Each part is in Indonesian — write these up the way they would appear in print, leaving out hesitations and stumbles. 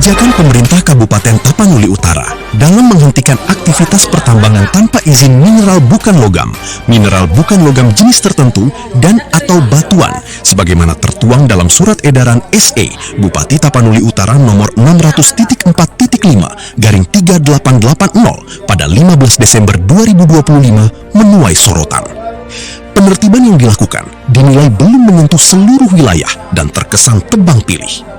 Kebijakan pemerintah Kabupaten Tapanuli Utara dalam menghentikan aktivitas pertambangan tanpa izin mineral bukan logam jenis tertentu dan atau batuan sebagaimana tertuang dalam Surat Edaran SE Bupati Tapanuli Utara nomor 600.4.5/3880 pada 15 Desember 2025 menuai sorotan. Penertiban yang dilakukan dinilai belum menyentuh seluruh wilayah dan terkesan tebang pilih.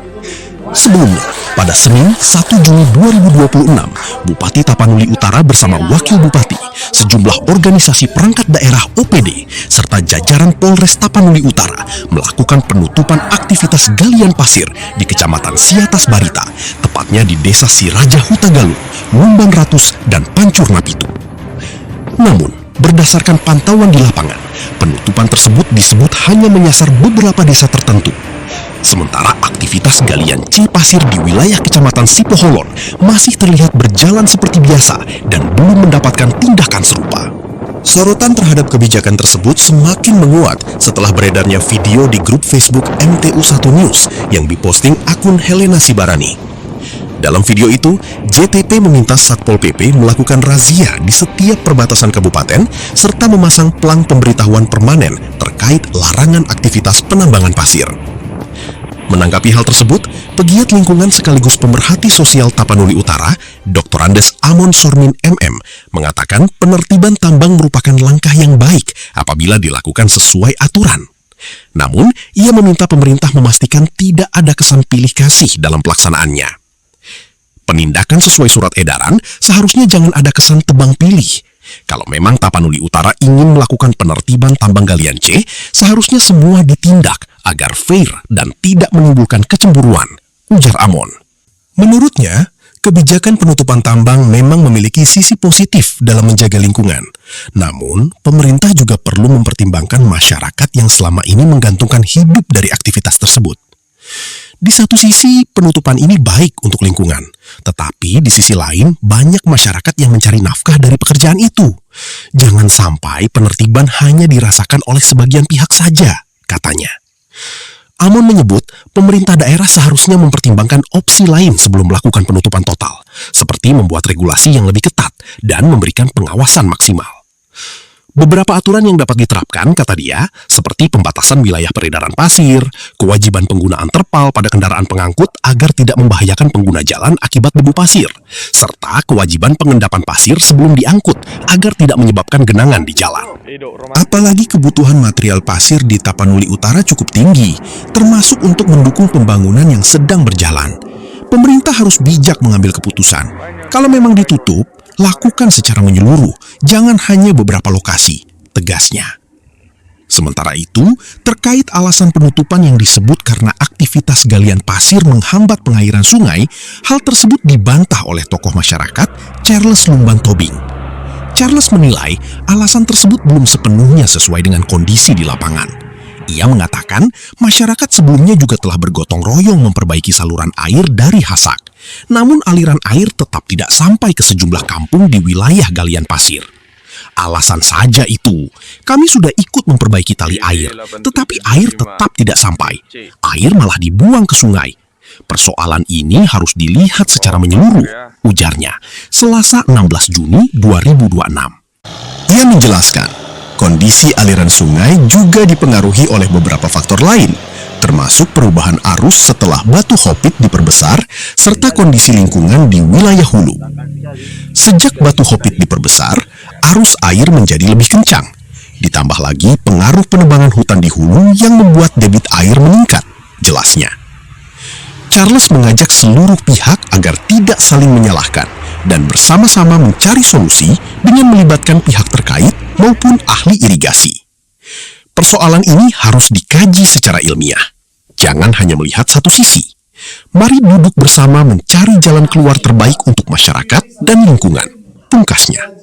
Sebelumnya, pada Senin 1 Juni 2026, Bupati Tapanuli Utara bersama Wakil Bupati, sejumlah organisasi perangkat daerah OPD, serta jajaran Polres Tapanuli Utara melakukan penutupan aktivitas galian pasir di Kecamatan Siatas Barita, tepatnya di Desa Siraja Hutagaluh, Lumban Ratus, dan Pancur Napitu. Namun, berdasarkan pantauan di lapangan, penutupan tersebut disebut hanya menyasar beberapa desa tertentu. Sementara aktivitas galian C pasir di wilayah Kecamatan Sipoholon masih terlihat berjalan seperti biasa dan belum mendapatkan tindakan serupa. Sorotan terhadap kebijakan tersebut semakin menguat setelah beredarnya video di grup Facebook MTU1 News yang diposting akun Helena Sibarani. Dalam video itu, JTP meminta Satpol PP melakukan razia di setiap perbatasan kabupaten serta memasang pelang pemberitahuan permanen terkait larangan aktivitas penambangan pasir. Menanggapi hal tersebut, pegiat lingkungan sekaligus pemerhati sosial Tapanuli Utara, Dr. Andes Amon Sormin MM, mengatakan penertiban tambang merupakan langkah yang baik apabila dilakukan sesuai aturan. Namun, ia meminta pemerintah memastikan tidak ada kesan pilih kasih dalam pelaksanaannya. Penindakan sesuai surat edaran seharusnya jangan ada kesan tebang pilih. Kalau memang Tapanuli Utara ingin melakukan penertiban tambang galian C, seharusnya semua ditindak agar fair dan tidak menimbulkan kecemburuan, ujar Amon. Menurutnya, kebijakan penutupan tambang memang memiliki sisi positif dalam menjaga lingkungan. Namun, pemerintah juga perlu mempertimbangkan masyarakat yang selama ini menggantungkan hidup dari aktivitas tersebut. Di satu sisi, penutupan ini baik untuk lingkungan. Tetapi di sisi lain, banyak masyarakat yang mencari nafkah dari pekerjaan itu. Jangan sampai penertiban hanya dirasakan oleh sebagian pihak saja, katanya. Amon menyebut, pemerintah daerah seharusnya mempertimbangkan opsi lain sebelum melakukan penutupan total, seperti membuat regulasi yang lebih ketat dan memberikan pengawasan maksimal. Beberapa aturan yang dapat diterapkan, kata dia, seperti pembatasan wilayah peredaran pasir, kewajiban penggunaan terpal pada kendaraan pengangkut agar tidak membahayakan pengguna jalan akibat debu pasir, serta kewajiban pengendapan pasir sebelum diangkut agar tidak menyebabkan genangan di jalan. Apalagi kebutuhan material pasir di Tapanuli Utara cukup tinggi, termasuk untuk mendukung pembangunan yang sedang berjalan. Pemerintah harus bijak mengambil keputusan. Kalau memang ditutup, lakukan secara menyeluruh, jangan hanya beberapa lokasi, tegasnya. Sementara itu, terkait alasan penutupan yang disebut karena aktivitas galian pasir menghambat pengairan sungai, hal tersebut dibantah oleh tokoh masyarakat, Charles Lumban Tobing. Charles menilai alasan tersebut belum sepenuhnya sesuai dengan kondisi di lapangan. Ia mengatakan masyarakat sebelumnya juga telah bergotong royong memperbaiki saluran air dari Hasak. Namun aliran air tetap tidak sampai ke sejumlah kampung di wilayah galian pasir. Alasan saja itu, kami sudah ikut memperbaiki tali air, tetapi air tetap tidak sampai. Air malah dibuang ke sungai. Persoalan ini harus dilihat secara menyeluruh, ujarnya, Selasa 16 Juni 2026. Ia menjelaskan, kondisi aliran sungai juga dipengaruhi oleh beberapa faktor lain, termasuk perubahan arus setelah batu hopit diperbesar, serta kondisi lingkungan di wilayah hulu. Sejak batu hopit diperbesar, arus air menjadi lebih kencang. Ditambah lagi pengaruh penebangan hutan di hulu yang membuat debit air meningkat, jelasnya. Charles mengajak seluruh pihak agar tidak saling menyalahkan dan bersama-sama mencari solusi dengan melibatkan pihak terkait maupun ahli irigasi. Persoalan ini harus dikaji secara ilmiah. Jangan hanya melihat satu sisi. Mari duduk bersama mencari jalan keluar terbaik untuk masyarakat dan lingkungan, pungkasnya.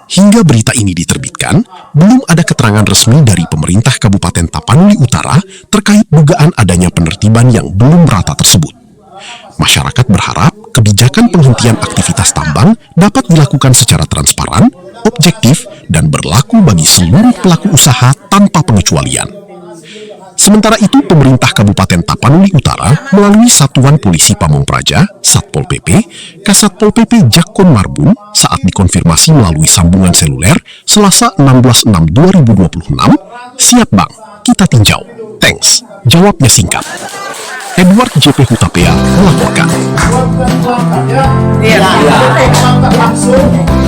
Hingga berita ini diterbitkan, belum ada keterangan resmi dari pemerintah Kabupaten Tapanuli Utara terkait dugaan adanya penertiban yang belum merata tersebut. Masyarakat berharap kebijakan penghentian aktivitas tambang dapat dilakukan secara transparan, objektif, dan berlaku bagi seluruh pelaku usaha tanpa pengecualian. Sementara itu, pemerintah Kabupaten Tapanuli Utara melalui Satuan Polisi Pamong Praja, Satpol PP, Kasatpol PP Jakon Marbun saat dikonfirmasi melalui sambungan seluler Selasa 16/6/2026, "Siap Bang, kita tinjau. Thanks." Jawabnya singkat. Edward JP Hutapea melaporkan. Iya. Langsung